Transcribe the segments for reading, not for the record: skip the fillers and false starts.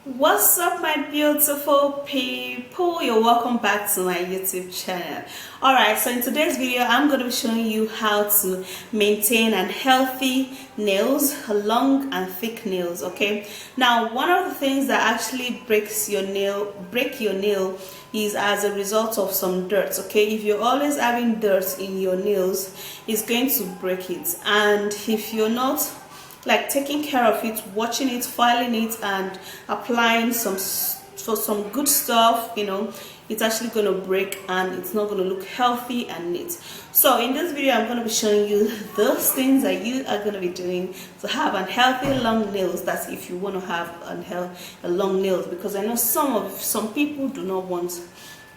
What's up, my beautiful people? You're welcome back to my YouTube channel. Alright, so in today's video I'm going to be showing you how to maintain an healthy nails, long and thick nails. Okay, now one of the things that actually break your nail is as a result of some dirt. Okay, if you're always having dirt in your nails, it's going to break it. And if you're not like taking care of it, watching it, filing it, and applying some good stuff, it's actually going to break and it's not going to look healthy and neat. So in this video I'm going to be showing you those things that you are going to be doing to have unhealthy long nails. That's if you want to have a long nails, because I know some people do not want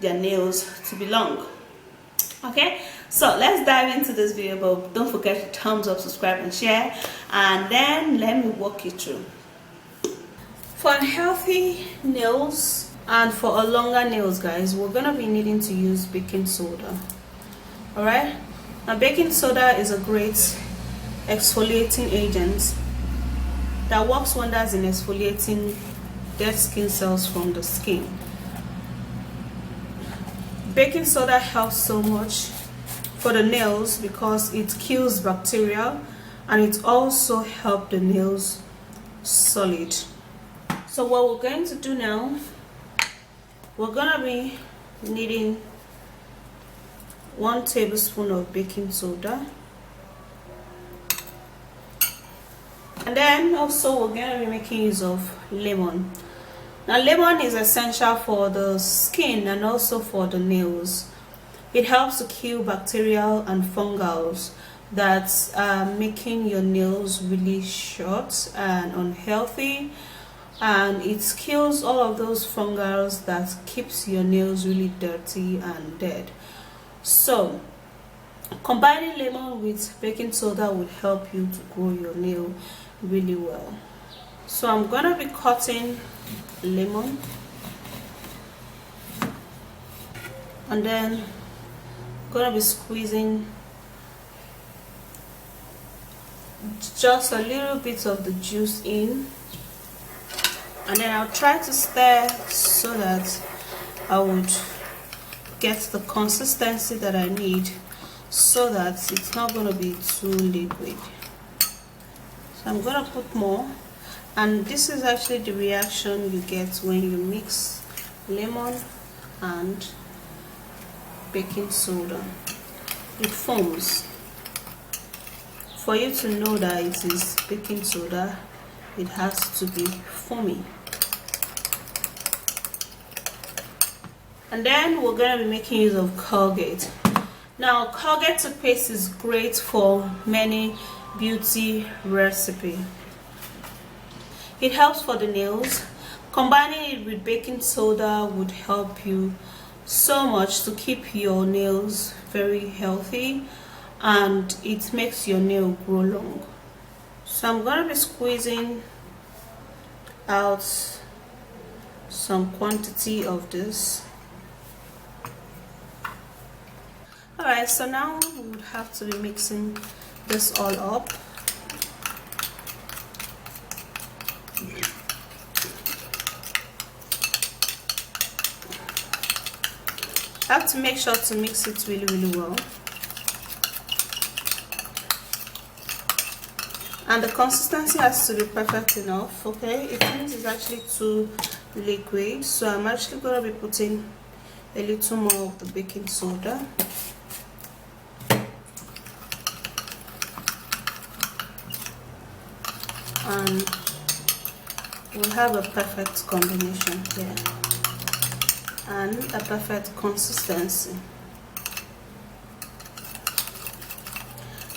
their nails to be long. Okay, so let's dive into this video, but don't forget to thumbs up, subscribe and share, and then let me walk you through. For unhealthy nails and for a longer nails, guys, we're gonna be needing to use baking soda. All right, now baking soda is a great exfoliating agent that works wonders in exfoliating dead skin cells from the skin. Baking soda helps so much for the nails because it kills bacteria and it also helps the nails solid. So what we're going to do now, we're gonna be needing 1 tablespoon of baking soda, and then also we're gonna be making use of lemon. Now lemon is essential for the skin and also for the nails. It helps to kill bacterial and fungals that are making your nails really short and unhealthy, and it kills all of those fungals that keeps your nails really dirty and dead. So combining lemon with baking soda will help you to grow your nail really well. So I'm gonna be cutting lemon, and then gonna be squeezing just a little bit of the juice in, and then I'll try to stir so that I would get the consistency that I need, so that it's not going to be too liquid. So I'm going to put more, and this is actually the reaction you get when you mix lemon and baking soda. It foams. For you to know that it is baking soda, it has to be foamy. And then we're going to be making use of Colgate. Now Colgate toothpaste is great for many beauty recipes. It helps for the nails. Combining it with baking soda would help you so much to keep your nails very healthy, and it makes your nail grow long. So I'm going to be squeezing out some quantity of this. Alright, so now we would have to be mixing this all up. I have to make sure to mix it really well, and the consistency has to be perfect enough. Okay, it means it's actually too liquid, so I'm actually going to be putting a little more of the baking soda. And we'll have a perfect combination here and a perfect consistency.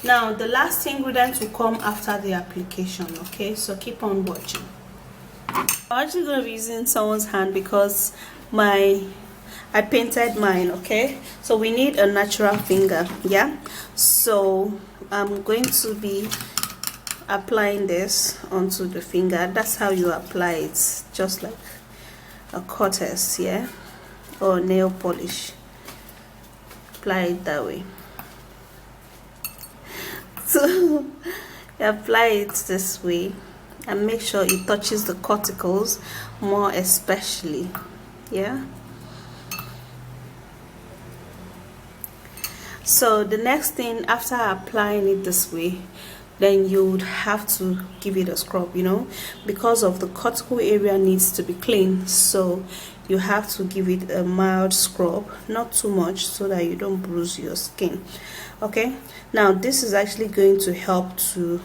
Now the last ingredient will come after the application. Okay, so keep on watching. I'm actually going to be using someone's hand because I painted mine. Okay, so we need a natural finger. Yeah, so I'm going to be applying this onto the finger. That's how you apply it, just like a cortez, yeah, or nail polish. Apply it that way. So you apply it this way, and make sure it touches the cuticles more especially. Yeah. So the next thing, after applying it this way, then you would have to give it a scrub, you know, because of the cuticle area needs to be clean, so you have to give it a mild scrub, not too much, so that you don't bruise your skin. Okay, now this is actually going to help to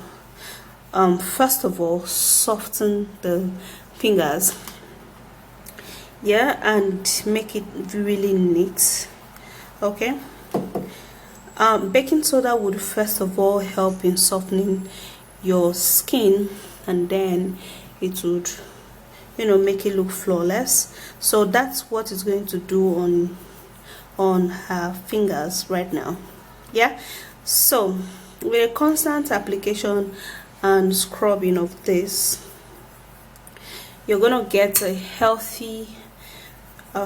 first of all soften the fingers, yeah, and make it really neat. Okay. Baking soda would first of all help in softening your skin, and then it would, you know, make it look flawless. So that's what it's going to do on her fingers right now. Yeah, so with a constant application and scrubbing of this, you're gonna get a healthy,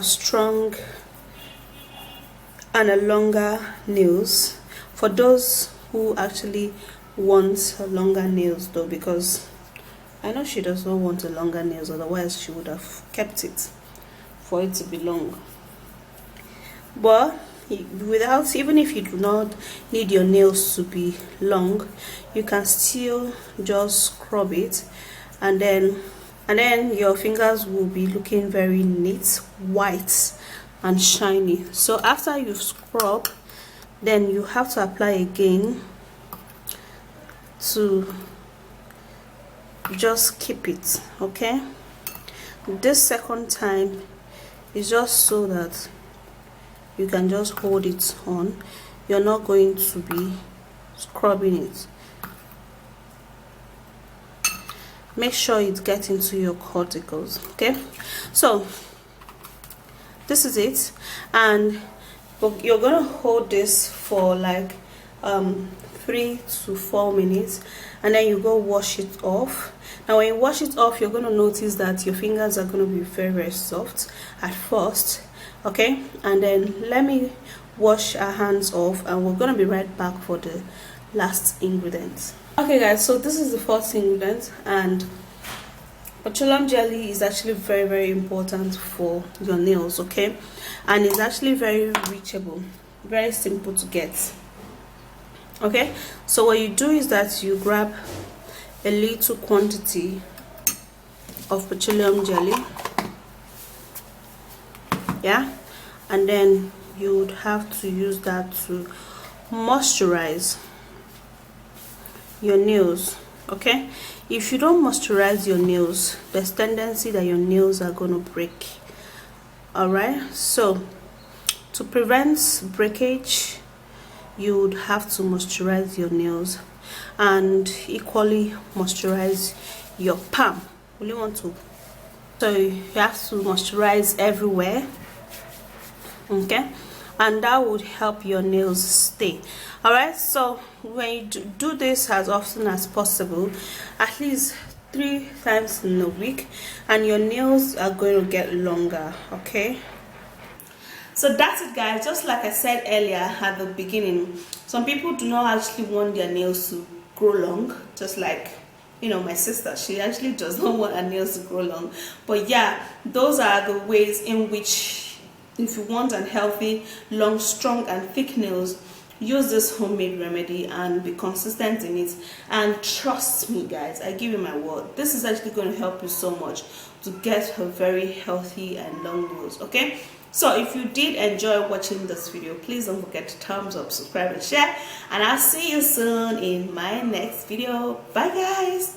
strong and a longer nails. For those who actually want longer nails though, because I know she does not want a longer nails, otherwise she would have kept it for it to be long. But without, even if you do not need your nails to be long, you can still just scrub it, and then your fingers will be looking very neat, white and shiny. So after you've scrubbed, then you have to apply again to just keep it. Okay, this second time is just so that you can just hold it on. You're not going to be scrubbing it. Make sure it gets into your cuticles. Okay, so this is it, and you're gonna hold this for like 3 to 4 minutes, and then you go wash it off. Now when you wash it off, you're gonna notice that your fingers are gonna be very, very soft at first. Okay, and then let me wash our hands off, and we're gonna be right back for the last ingredient. Okay guys, so this is the first ingredient, and petroleum jelly is actually very, very important for your nails. Okay, and it's actually very reachable, very simple to get. Okay, so what you do is that you grab a little quantity of petroleum jelly, yeah, and then you would have to use that to moisturize your nails. Okay, if you don't moisturize your nails, there's tendency that your nails are going to break. All right, so to prevent breakage, you would have to moisturize your nails, and equally moisturize your palm. You want to, so you have to moisturize everywhere. Okay, and that would help your nails stay. All right, so when you do this as often as possible, at least 3 times in a week, and your nails are going to get longer. Okay, so that's it guys. Just like I said earlier at the beginning, some people do not actually want their nails to grow long, just like, you know, my sister, she actually does not want her nails to grow long. But yeah, those are the ways in which, if you want an healthy, long, strong and thick nails, use this homemade remedy and be consistent in it. And trust me guys, I give you my word, this is actually going to help you so much to get a very healthy and long nails. Okay, so if you did enjoy watching this video, please don't forget to thumbs up, subscribe and share, and I'll see you soon in my next video. Bye guys.